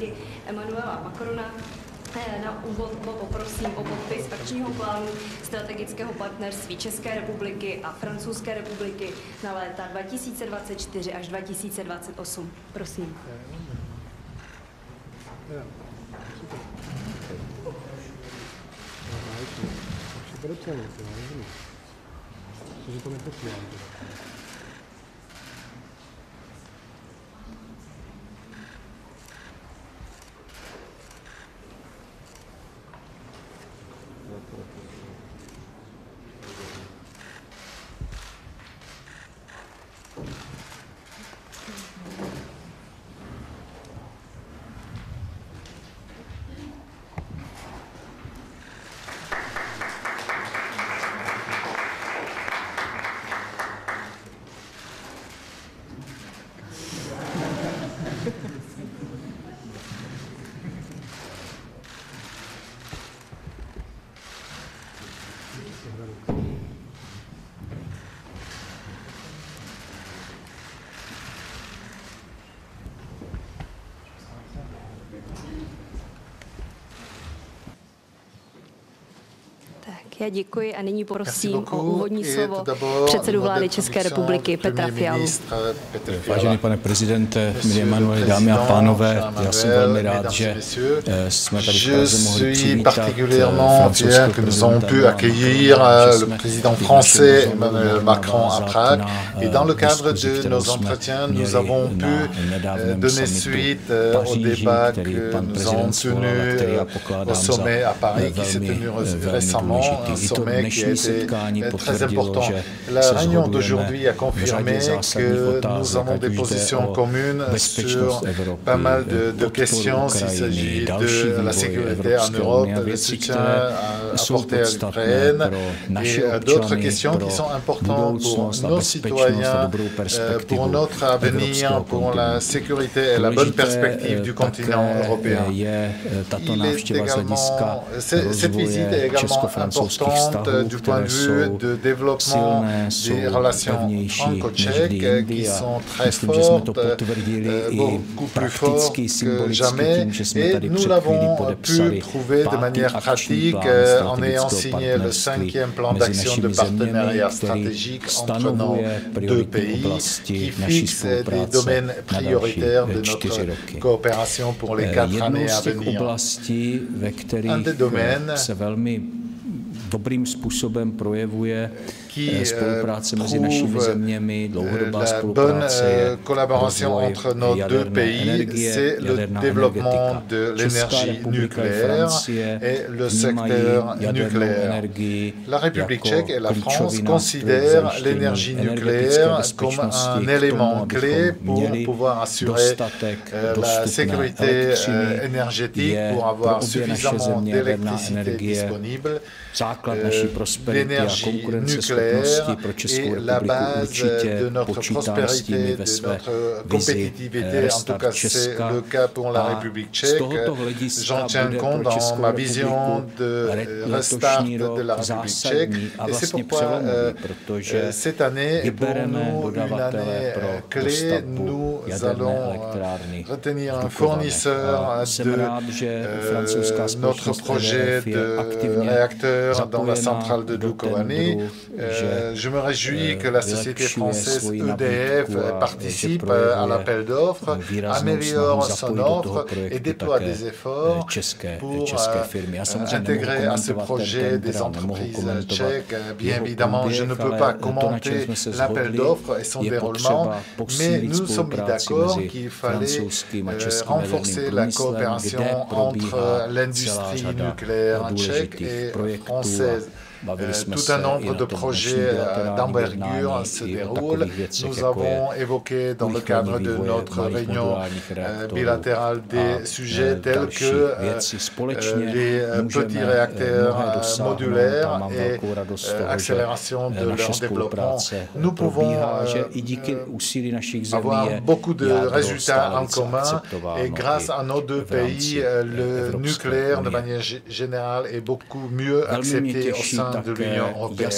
republiky Emmanuela Macrona. Na úvod poprosím o podpis akčního plánu strategického partnerství České republiky a Francouzské republiky na léta 2024 až 2028. Prosím. Já děkuji a nyní poprosím o úvodní slovo předsedu vlády České republiky Petra Fialu. Vážený pane prezidente, milí Emanueli, dámy a pánové, já jsem velmi rád, že jsme tady v Praze mohli přivítat francouzského prezidenta le président français Emmanuel Macron à Prague. Et dans le cadre de nos entretiens, nous avons pu donner suite au débat que nous avons tenu au sommet à Paris, qui s'est tenu récemment. Un sommet qui a été très important. La réunion d'aujourd'hui a confirmé que nous avons des positions communes sur pas mal de questions s'il s'agit de la sécurité en Europe, le soutien apporté à l'Ukraine et d'autres questions qui sont importantes pour nos citoyens, pour notre avenir, pour la sécurité et la bonne perspective du continent européen. Cette visite est également importante du point de vue de développement des relations franco-tchèques qui sont très fortes, beaucoup plus fortes que jamais. Et nous l'avons pu prouver de manière pratique en ayant signé le 5e plan d'action de partenariat stratégique entre nos deux pays qui fixe des domaines prioritaires de notre coopération pour les 4 années à venir. Un des domaines dobrým způsobem projevuje spolupráce mezi našimi zeměmi, dlouhodobá spolupráce je collaboration entre nos deux pays, c'est le développement de l'énergie nucléaire et le secteur nucléaire. La République tchèque et la France considèrent l'énergie nucléaire comme un élément clé pour pouvoir assurer la sécurité énergétique, pour avoir suffisamment d'électricité disponible. L'énergie nucléaire est la base de notre prospérité, de notre compétitivité. En tout cas, c'est le cas pour la République tchèque. J'en tiens compte dans ma vision de restart de la République tchèque. Et c'est pourquoi cette année est pour nous une année clé. Nous allons retenir un fournisseur de notre projet de réacteur dans la centrale de Dukovany. Je me réjouis que la société française EDF participe à l'appel d'offres, améliore son offre et déploie des efforts pour intégrer à ce projet des entreprises tchèques. Bien évidemment, je ne peux pas commenter l'appel d'offres et son déroulement, mais nous sommes mis d'accord qu'il fallait renforcer la coopération entre l'industrie nucléaire tchèque et française. Tout un nombre de projets d'envergure se déroulent. Nous avons évoqué dans le cadre de notre réunion bilatérale des sujets tels que les petits réacteurs modulaires et accélération de leur développement. Nous pouvons avoir beaucoup de résultats en commun et grâce à nos deux pays, le nucléaire de manière générale est beaucoup mieux accepté au sein de l'Union européenne.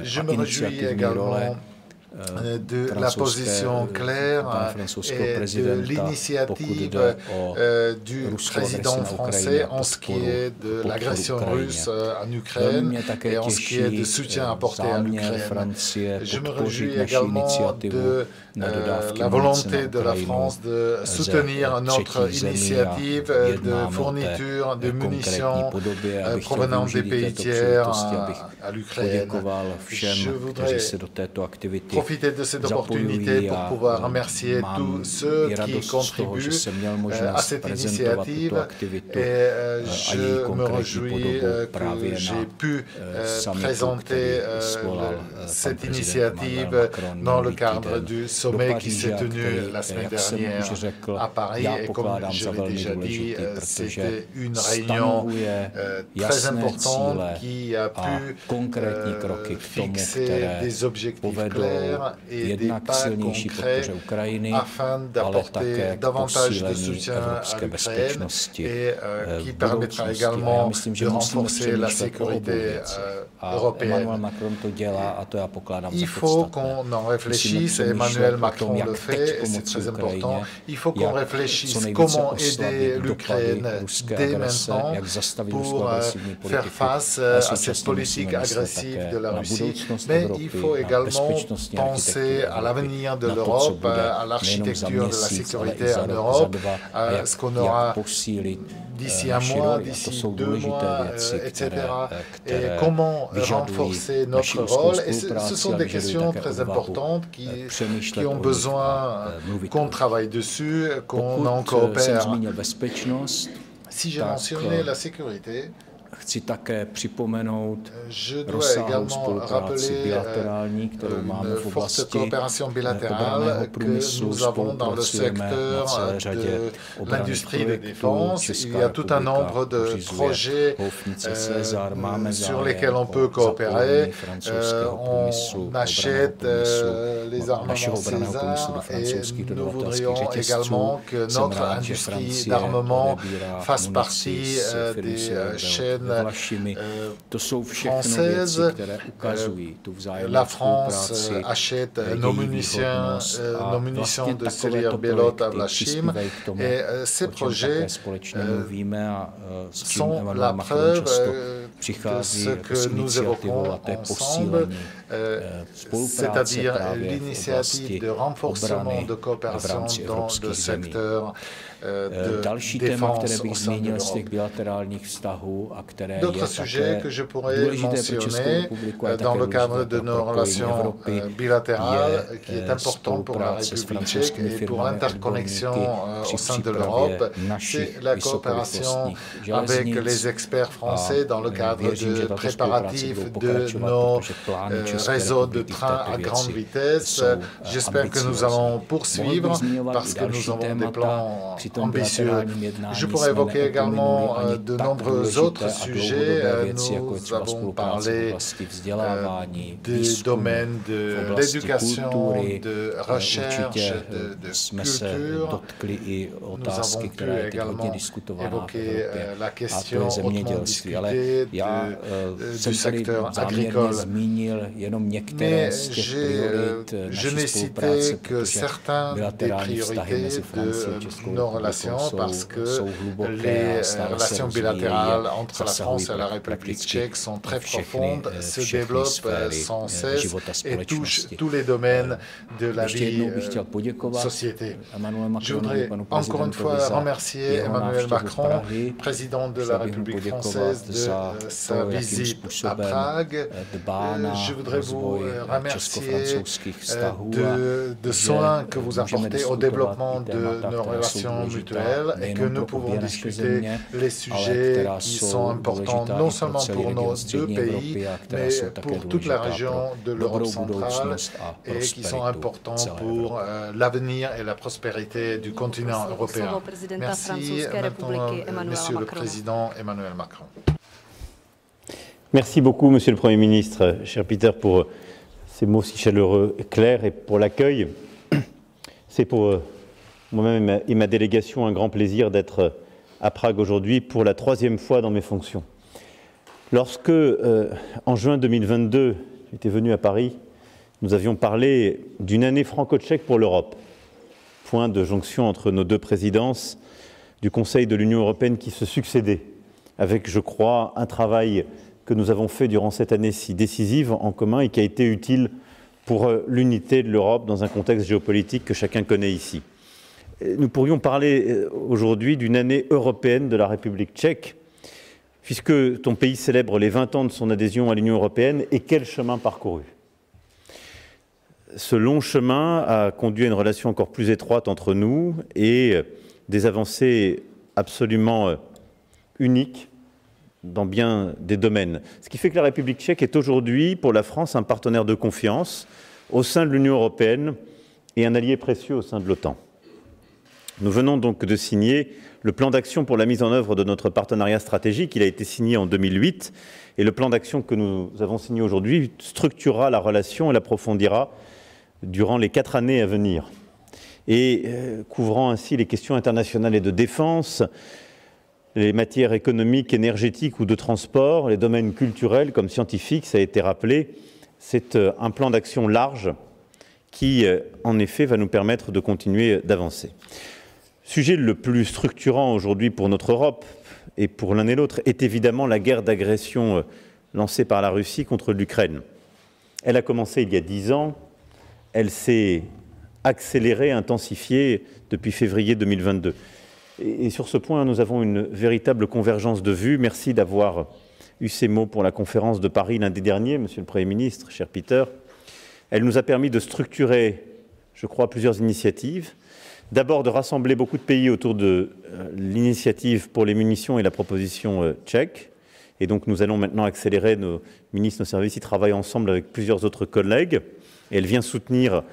Je me réjouis également de la position claire et de l'initiative du président français en ce qui est de l'agression russe en Ukraine et en ce qui est de soutien apporté à l'Ukraine. Je me réjouis également de la volonté de la France de soutenir notre initiative de fourniture de munitions provenant des pays tiers à l'Ukraine. Je voudrais profiter de cette opportunité pour pouvoir remercier tous ceux qui contribuent à cette initiative et je me réjouis que j'ai pu présenter cette initiative dans le cadre du sommet qui s'est tenu la semaine dernière à Paris et comme je l'ai déjà dit, c'était une réunion très importante qui a pu fixer des objectifs clairs et des pas concrets afin d'apporter davantage de soutien à l'Ukraine et qui permettra également de renforcer la sécurité européenne. Il faut qu'on en réfléchisse, et Emmanuel Macron le fait, et c'est très important. Il faut qu'on réfléchisse comment aider l'Ukraine dès maintenant pour faire face à cette politique agressive de la Russie. Mais il faut également penser à l'avenir de l'Europe, à l'architecture de la sécurité en Europe, à ce qu'on aura d'ici un mois, d'ici 2 mois, etc. Et comment renforcer notre rôle. Et ce sont des questions très importantes qui ont besoin qu'on travaille dessus, qu'on en coopère. Si j'ai mentionné la sécurité, je dois également rappeler une forte coopération bilatérale que nous avons dans le secteur de l'industrie de défense. Il y a tout un nombre de projets sur lesquels on peut coopérer. On achète les armements César et nous voudrions également que notre industrie d'armement fasse partie des chaînes française. La France achète nos munitions de Selyar Belot à Vlachim et ces projets sont la preuve que ce que nous évoquons ensemble, c'est-à-dire l'initiative de renforcement de coopération dans le secteur de défense au sein de l'Europe. D'autres sujets que je pourrais mentionner dans le cadre de nos relations bilatérales, qui est important pour la République tchèque et pour l'interconnexion au sein de l'Europe, c'est la coopération avec les experts français dans le cadre de préparatifs de nos réseaux de trains à grande vitesse. J'espère que nous allons poursuivre parce que nous avons des plans ambitieux. Je pourrais évoquer également de nombreux autres sujets. Nous avons parlé des domaines de l'éducation, de recherche, de culture. Nous avons pu également évoquer la question hautement discutée du secteur agricole. Mais je n'ai cité que certains des priorités de nos relations parce que les relations bilatérales entre la France et la République tchèque sont très profondes, se développent sans cesse et touchent tous les domaines de la vie société. Je voudrais encore une fois remercier Emmanuel Macron, président de la République française, de sa visite à Prague. Je voudrais vous remercier de soins que vous apportez au développement de nos relations mutuelles et que nous pouvons discuter les sujets qui sont importants non seulement pour nos deux pays, mais pour toute la région de l'Europe centrale et qui sont importants pour l'avenir et la prospérité du continent européen. Merci. Maintenant, Monsieur le Président Emmanuel Macron. Merci beaucoup, Monsieur le Premier ministre, cher Peter, pour ces mots si chaleureux et clairs et pour l'accueil. C'est pour moi-même et ma délégation un grand plaisir d'être à Prague aujourd'hui pour la 3e fois dans mes fonctions. Lorsque, en juin 2022, j'étais venu à Paris, nous avions parlé d'une année franco-tchèque pour l'Europe, point de jonction entre nos deux présidences du Conseil de l'Union européenne qui se succédaient, avec, je crois, un travail que nous avons fait durant cette année si décisive en commun et qui a été utile pour l'unité de l'Europe dans un contexte géopolitique que chacun connaît ici. Nous pourrions parler aujourd'hui d'une année européenne de la République tchèque, puisque ton pays célèbre les 20 ans de son adhésion à l'Union européenne, et quel chemin parcouru. Ce long chemin a conduit à une relation encore plus étroite entre nous et des avancées absolument uniques dans bien des domaines. Ce qui fait que la République tchèque est aujourd'hui, pour la France, un partenaire de confiance au sein de l'Union européenne et un allié précieux au sein de l'OTAN. Nous venons donc de signer le plan d'action pour la mise en œuvre de notre partenariat stratégique. Il a été signé en 2008 et le plan d'action que nous avons signé aujourd'hui structurera la relation et l'approfondira durant les 4 années à venir. Et couvrant ainsi les questions internationales et de défense, les matières économiques, énergétiques ou de transport, les domaines culturels comme scientifiques, ça a été rappelé, c'est un plan d'action large qui, en effet, va nous permettre de continuer d'avancer. Le sujet le plus structurant aujourd'hui pour notre Europe et pour l'un et l'autre est évidemment la guerre d'agression lancée par la Russie contre l'Ukraine. Elle a commencé il y a 10 ans, elle s'est accélérée, intensifiée depuis février 2022. Et sur ce point, nous avons une véritable convergence de vues. Merci d'avoir eu ces mots pour la conférence de Paris lundi dernier, Monsieur le Premier ministre, cher Peter. Elle nous a permis de structurer, je crois, plusieurs initiatives. D'abord, de rassembler beaucoup de pays autour de l'initiative pour les munitions et la proposition tchèque. Et donc, nous allons maintenant accélérer, nos ministres, nos services, ils travaillent ensemble avec plusieurs autres collègues. Et elle vient soutenir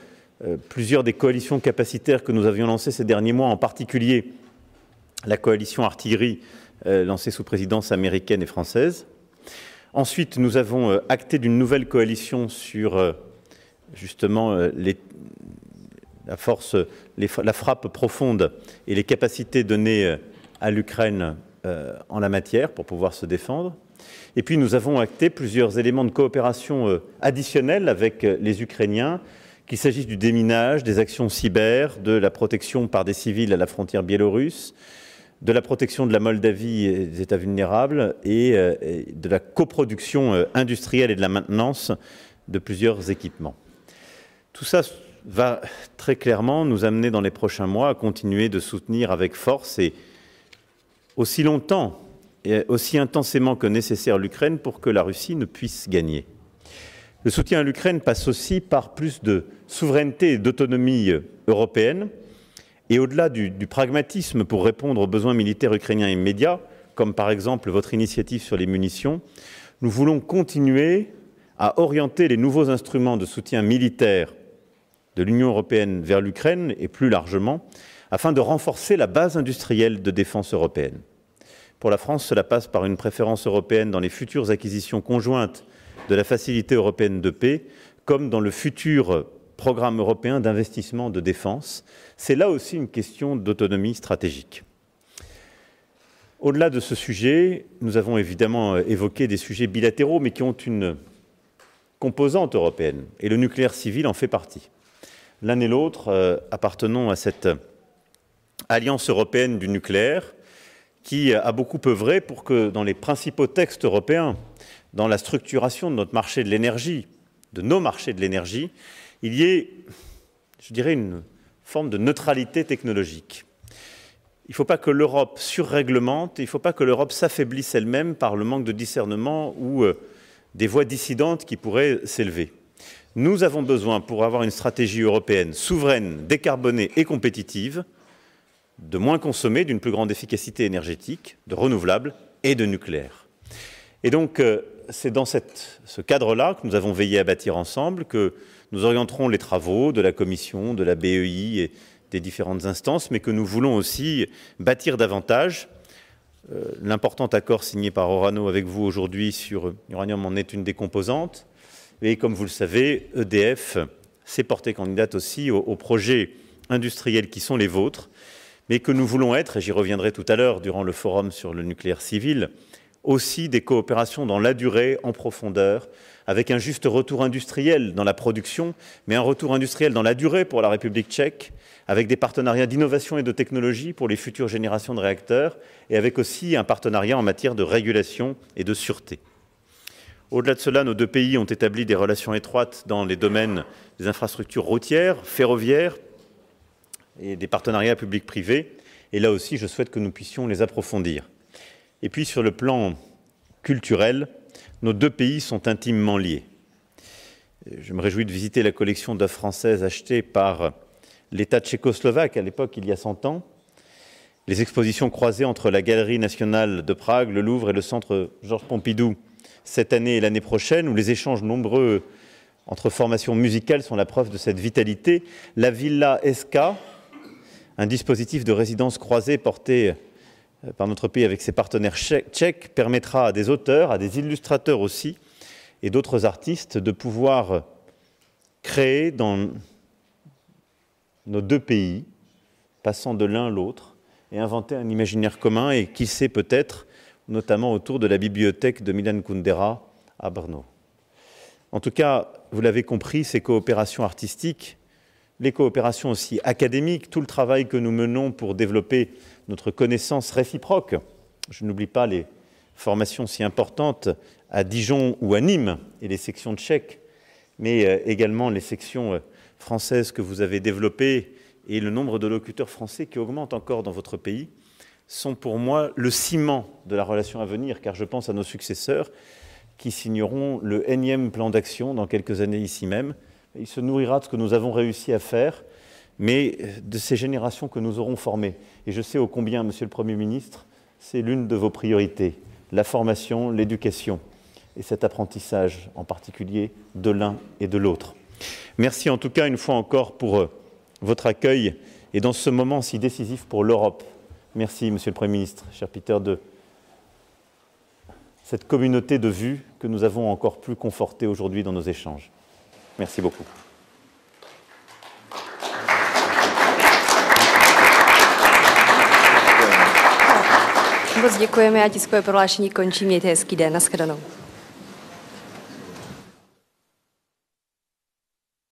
plusieurs des coalitions capacitaires que nous avions lancées ces derniers mois, en particulier la coalition artillerie lancée sous présidence américaine et française. Ensuite, nous avons acté d'une nouvelle coalition sur justement la frappe profonde et les capacités données à l'Ukraine en la matière pour pouvoir se défendre. Et puis nous avons acté plusieurs éléments de coopération additionnels avec les Ukrainiens, qu'il s'agisse du déminage, des actions cyber, de la protection par des civils à la frontière biélorusse, de la protection de la Moldavie et des États vulnérables et de la coproduction industrielle et de la maintenance de plusieurs équipements. Tout ça va très clairement nous amener dans les prochains mois à continuer de soutenir avec force et aussi longtemps et aussi intensément que nécessaire l'Ukraine pour que la Russie ne puisse gagner. Le soutien à l'Ukraine passe aussi par plus de souveraineté et d'autonomie européenne et au-delà du pragmatisme pour répondre aux besoins militaires ukrainiens immédiats, comme par exemple votre initiative sur les munitions, nous voulons continuer à orienter les nouveaux instruments de soutien militaire de l'Union européenne vers l'Ukraine et plus largement, afin de renforcer la base industrielle de défense européenne. Pour la France, cela passe par une préférence européenne dans les futures acquisitions conjointes de la Facilité européenne de paix, comme dans le futur programme européen d'investissement de défense. C'est là aussi une question d'autonomie stratégique. Au-delà de ce sujet, nous avons évidemment évoqué des sujets bilatéraux, mais qui ont une composante européenne, et le nucléaire civil en fait partie. L'un et l'autre appartenons à cette alliance européenne du nucléaire qui a beaucoup œuvré pour que dans les principaux textes européens, dans la structuration de notre marché de l'énergie, de nos marchés de l'énergie, il y ait, je dirais, une forme de neutralité technologique. Il ne faut pas que l'Europe surréglemente, il ne faut pas que l'Europe s'affaiblisse elle-même par le manque de discernement ou des voix dissidentes qui pourraient s'élever. Nous avons besoin, pour avoir une stratégie européenne souveraine, décarbonée et compétitive, de moins consommer, d'une plus grande efficacité énergétique, de renouvelables et de nucléaire. Et donc, c'est dans ce cadre-là que nous avons veillé à bâtir ensemble, que nous orienterons les travaux de la Commission, de la BEI et des différentes instances, mais que nous voulons aussi bâtir davantage. L'important accord signé par Orano avec vous aujourd'hui sur l'uranium en est une des composantes. Et comme vous le savez, EDF s'est portée candidate aussi aux projets industriels qui sont les vôtres, mais que nous voulons être, et j'y reviendrai tout à l'heure durant le forum sur le nucléaire civil, aussi des coopérations dans la durée, en profondeur, avec un juste retour industriel dans la production, mais un retour industriel dans la durée pour la République tchèque, avec des partenariats d'innovation et de technologie pour les futures générations de réacteurs, et avec aussi un partenariat en matière de régulation et de sûreté. Au-delà de cela, nos deux pays ont établi des relations étroites dans les domaines des infrastructures routières, ferroviaires et des partenariats publics-privés. Et là aussi, je souhaite que nous puissions les approfondir. Et puis, sur le plan culturel, nos deux pays sont intimement liés. Je me réjouis de visiter la collection d'œuvres françaises achetées par l'État tchécoslovaque, à l'époque, il y a 100 ans. Les expositions croisées entre la Galerie nationale de Prague, le Louvre et le Centre Georges Pompidou, cette année et l'année prochaine, où les échanges nombreux entre formations musicales sont la preuve de cette vitalité. La Villa SK, un dispositif de résidence croisée porté par notre pays avec ses partenaires tchèques, permettra à des auteurs, à des illustrateurs aussi, et d'autres artistes de pouvoir créer dans nos deux pays, passant de l'un à l'autre, et inventer un imaginaire commun, et qui sait peut-être, notamment autour de la bibliothèque de Milan Kundera à Brno. En tout cas, vous l'avez compris, ces coopérations artistiques, les coopérations aussi académiques, tout le travail que nous menons pour développer notre connaissance réciproque. Je n'oublie pas les formations si importantes à Dijon ou à Nîmes et les sections tchèques, mais également les sections françaises que vous avez développées et le nombre de locuteurs français qui augmente encore dans votre pays, sont pour moi le ciment de la relation à venir, car je pense à nos successeurs qui signeront le énième plan d'action dans quelques années ici même. Il se nourrira de ce que nous avons réussi à faire, mais de ces générations que nous aurons formées. Et je sais ô combien, Monsieur le Premier ministre, c'est l'une de vos priorités, la formation, l'éducation, et cet apprentissage en particulier de l'un et de l'autre. Merci en tout cas une fois encore pour votre accueil et dans ce moment si décisif pour l'Europe. Merci, Monsieur le Premier ministre, cher Peter, de cette communauté de vues que nous avons encore plus confortée aujourd'hui dans nos échanges. Merci beaucoup. Moc děkujeme a tiskové prohlášení končí. Mějte hezký den. Nashledanou.